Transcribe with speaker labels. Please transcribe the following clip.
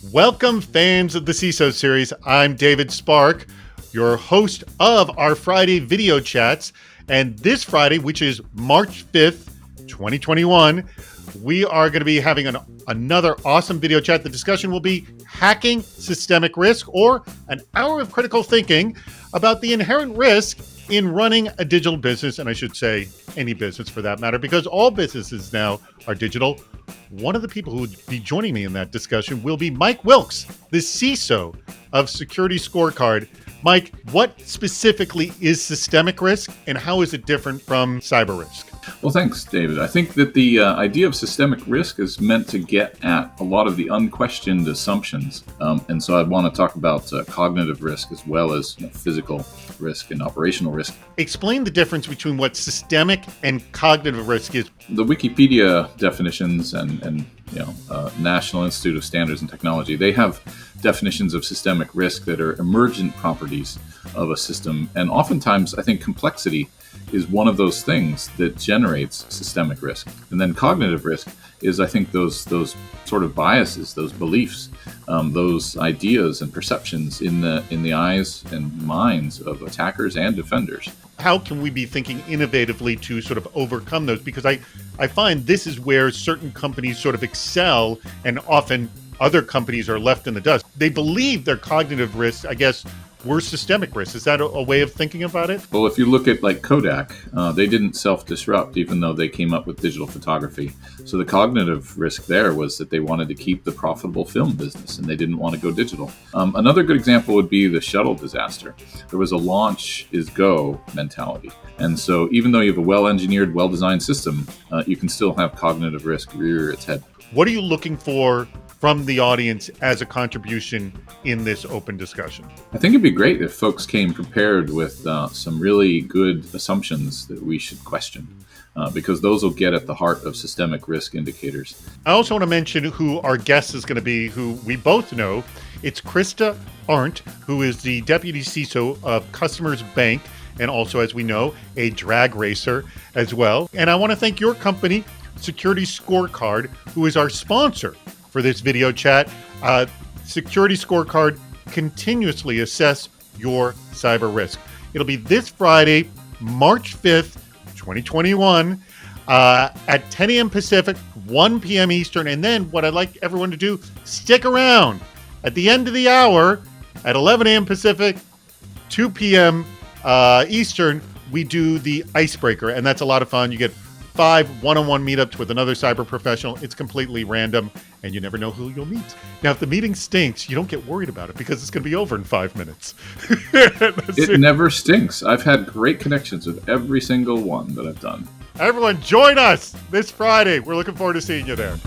Speaker 1: Welcome, fans of the CISO series. I'm David Spark, your host of our Friday video chats. And this Friday, which is March 5th, 2021, we are going to be having another awesome video chat. The discussion will be hacking systemic risk, or an hour of critical thinking about the inherent risk in running a digital business, and I should say any business for that matter, because all businesses now are digital. One of the people who would be joining me in that discussion will be Mike Wilkes, the CISO of Security Scorecard. Mike, what specifically is systemic risk, and how is it different from cyber risk?
Speaker 2: Well, thanks, David. I think that the idea of systemic risk is meant to get at a lot of the unquestioned assumptions. And so I'd want to talk about cognitive risk as well as physical risk and operational risk.
Speaker 1: Explain the difference between what systemic and cognitive risk is.
Speaker 2: The Wikipedia definitions and National Institute of Standards and Technology, they have definitions of systemic risk that are emergent properties of a system. And oftentimes, I think complexity is one of those things that generates systemic risk. And then cognitive risk is, I think, those sort of biases, those beliefs, those ideas and perceptions in the eyes and minds of attackers and defenders.
Speaker 1: How can we be thinking innovatively to sort of overcome those? Because I find this is where certain companies sort of excel, and often other companies are left in the dust. They believe their cognitive risks, I guess, were systemic risks. Is that a way of thinking about it?
Speaker 2: Well, if you look at like Kodak, they didn't self-disrupt, even though they came up with digital photography. So the cognitive risk there was that they wanted to keep the profitable film business, and they didn't want to go digital. Another good example would be the shuttle disaster. There was a launch is go mentality. And so even though you have a well-engineered, well-designed system, you can still have cognitive risk rear its head.
Speaker 1: What are you looking for from the audience as a contribution in this open discussion?
Speaker 2: I think it'd be great if folks came prepared with some really good assumptions that we should question, because those will get at the heart of systemic risk indicators.
Speaker 1: I also want to mention who our guest is going to be, who we both know. It's Krista Arndt, who is the Deputy CISO of Customers Bank, and also, as we know, a drag racer as well. And I want to thank your company, Security Scorecard, who is our sponsor for this video chat. Security Scorecard continuously assess your cyber risk. It'll be this Friday, March 5th, 2021, at 10 a.m. Pacific, 1 p.m. Eastern. And then what I'd like everyone to do, stick around. At the end of the hour, at 11 a.m. Pacific, 2 p.m. Eastern, we do the icebreaker. And that's a lot of fun. You get 5 one-on-one meetups with another cyber professional. It's completely random, and you never know who you'll meet. Now, if the meeting stinks, you don't get worried about it because it's going to be over in 5 minutes.
Speaker 2: It never stinks. I've had great connections with every single one that I've done.
Speaker 1: Everyone, join us this Friday. We're looking forward to seeing you there.